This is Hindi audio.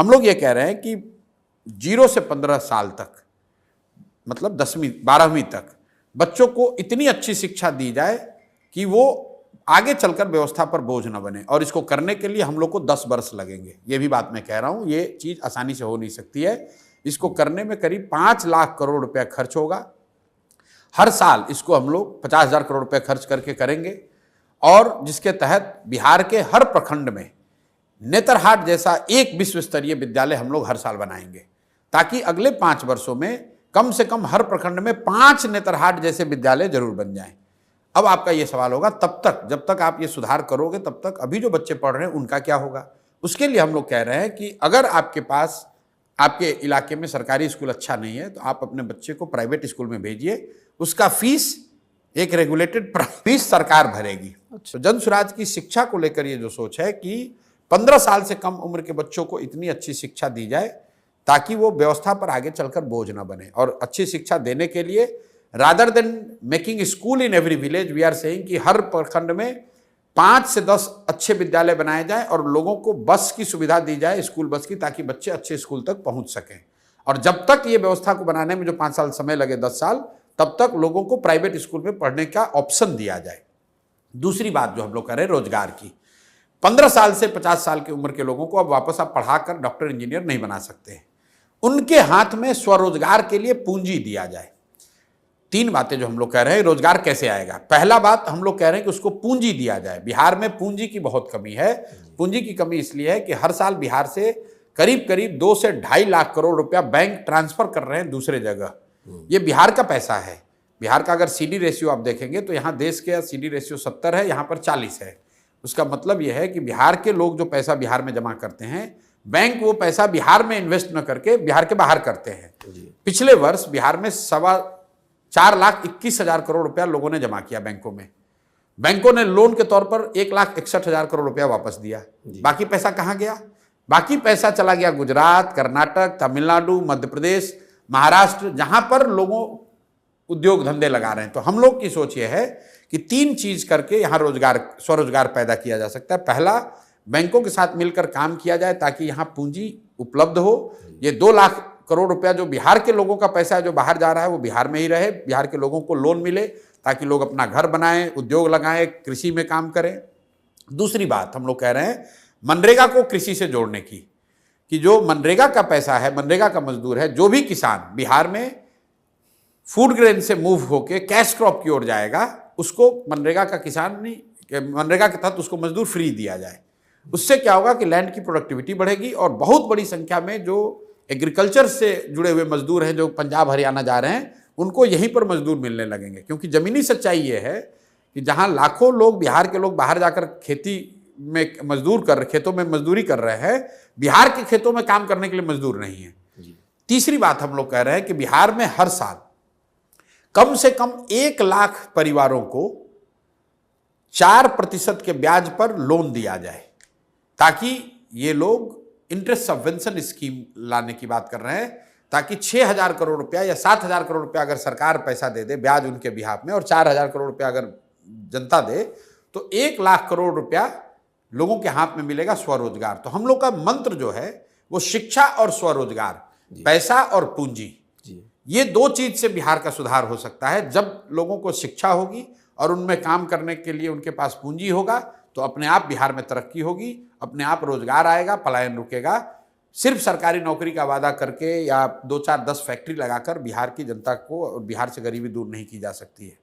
हम लोग ये कह रहे हैं कि 0 से 15 साल तक, मतलब 10वीं 12वीं तक बच्चों को इतनी अच्छी शिक्षा दी जाए कि वो आगे चलकर व्यवस्था पर बोझ न बने। और इसको करने के लिए हम लोग को 10 वर्ष लगेंगे। ये भी बात मैं कह रहा हूँ, ये चीज़ आसानी से हो नहीं सकती है। इसको करने में करीब 5 लाख करोड़ रुपया खर्च होगा। हर साल इसको हम लोग 50,000 करोड़ रुपये खर्च करके करेंगे, और जिसके तहत बिहार के हर प्रखंड में नेतरहाट जैसा एक विश्व स्तरीय विद्यालय हम लोग हर साल बनाएंगे, ताकि अगले 5 वर्षों में कम से कम हर प्रखंड में 5 नेतरहाट जैसे विद्यालय जरूर बन जाएं। अब आपका ये सवाल होगा, तब तक जब तक आप ये सुधार करोगे तब तक अभी जो बच्चे पढ़ रहे हैं उनका क्या होगा? उसके लिए हम लोग कह रहे हैं कि अगर आपके पास आपके इलाके में सरकारी स्कूल अच्छा नहीं है तो आप अपने बच्चे को प्राइवेट स्कूल में भेजिए। उसका फीस एक रेगुलेटेड फीस सरकार भरेगी। तो जन स्वराज की शिक्षा को लेकर ये जो सोच है कि 15 साल से कम उम्र के बच्चों को इतनी अच्छी शिक्षा दी जाए ताकि वो व्यवस्था पर आगे चलकर बोझ ना बने। और अच्छी शिक्षा देने के लिए rather than making school in every village, we are saying कि हर प्रखंड में 5 से 10 अच्छे विद्यालय बनाए जाएं और लोगों को बस की सुविधा दी जाए, स्कूल बस की, ताकि बच्चे अच्छे स्कूल तक पहुंच सकें। और जब तक ये व्यवस्था को बनाने में जो 5 साल समय लगे, 10 साल, तब तक लोगों को प्राइवेट स्कूल में पढ़ने का ऑप्शन दिया जाए। दूसरी बात जो हम लोग कर रहे हैं रोजगार की, 15 साल से 50 साल की उम्र के लोगों को अब वापस आप पढ़ाकर डॉक्टर इंजीनियर नहीं बना सकते हैं। उनके हाथ में स्वरोजगार के लिए पूंजी दिया जाए। 3 बातें जो हम लोग कह रहे हैं, रोजगार कैसे आएगा। पहला बात हम लोग कह रहे हैं कि उसको पूंजी दिया जाए। बिहार में पूंजी की बहुत कमी है। पूंजी की कमी इसलिए है कि हर साल बिहार से करीब करीब 2 से 2.5 लाख करोड़ रुपया बैंक ट्रांसफर कर रहे हैं दूसरे जगह। ये बिहार का पैसा है। बिहार का अगर सीडी रेशियो आप देखेंगे तो यहाँ देश के सीडी रेशियो 70 है, यहाँ पर 40 है। उसका मतलब यह है कि बिहार के लोग जो पैसा बिहार में जमा करते हैं, बैंक वो पैसा बिहार में इन्वेस्ट न करके बिहार के बाहर करते हैं। पिछले वर्ष बिहार में 4,21,000 करोड़ रुपया लोगों ने जमा किया बैंकों में। बैंकों ने लोन के तौर पर 1,61,000 करोड़ रुपया वापस दिया। बाकी पैसा कहाँ गया? बाकी पैसा चला गया गुजरात, कर्नाटक, तमिलनाडु, मध्य प्रदेश, महाराष्ट्र, जहां पर लोगों उद्योग धंधे लगा रहे हैं। तो हम लोग की सोच ये है कि 3 चीज करके यहाँ रोजगार, स्वरोजगार पैदा किया जा सकता है। पहला, बैंकों के साथ मिलकर काम किया जाए ताकि यहाँ पूंजी उपलब्ध हो। ये 2 लाख करोड़ रुपया जो बिहार के लोगों का पैसा है जो बाहर जा रहा है वो बिहार में ही रहे। बिहार के लोगों को लोन मिले ताकि लोग अपना घर बनाएं, उद्योग लगाएं, कृषि में काम करें। दूसरी बात हम लोग कह रहे हैं मनरेगा को कृषि से जोड़ने की, कि जो मनरेगा का पैसा है, मनरेगा का मजदूर है, जो भी किसान बिहार में फूड ग्रेन से मूव होके कैश क्रॉप की ओर जाएगा, उसको मनरेगा का किसान नहीं, मनरेगा के तहत उसको मजदूर फ्री दिया जाए। उससे क्या होगा कि लैंड की प्रोडक्टिविटी बढ़ेगी और बहुत बड़ी संख्या में जो एग्रीकल्चर से जुड़े हुए मजदूर हैं जो पंजाब हरियाणा जा रहे हैं, उनको यहीं पर मजदूर मिलने लगेंगे। क्योंकि जमीनी सच्चाई ये है कि जहां लाखों लोग, बिहार के लोग बाहर जाकर खेती में खेतों में मजदूरी कर रहे हैं, बिहार के खेतों में काम करने के लिए मजदूर नहीं है। तीसरी बात हम लोग कह रहे हैं कि बिहार में हर साल कम से कम 1 लाख परिवारों को 4% के ब्याज पर लोन दिया जाए, ताकि ये लोग इंटरेस्ट सबवेंशन स्कीम लाने की बात कर रहे हैं, ताकि 6,000 करोड़ रुपया या 7,000 करोड़ रुपया अगर सरकार पैसा दे दे ब्याज उनके बिहाफ में, और 4,000 करोड़ रुपया अगर जनता दे, तो 1 लाख करोड़ रुपया लोगों के हाथ में मिलेगा स्वरोजगार। तो हम लोग का मंत्र जो है वो शिक्षा और स्वरोजगार, पैसा और पूंजी, ये 2 चीज से बिहार का सुधार हो सकता है। जब लोगों को शिक्षा होगी और उनमें काम करने के लिए उनके पास पूंजी होगा तो अपने आप बिहार में तरक्की होगी, अपने आप रोजगार आएगा, पलायन रुकेगा। सिर्फ सरकारी नौकरी का वादा करके या 2, 4, 10 फैक्ट्री लगाकर बिहार की जनता को और बिहार से गरीबी दूर नहीं की जा सकती है।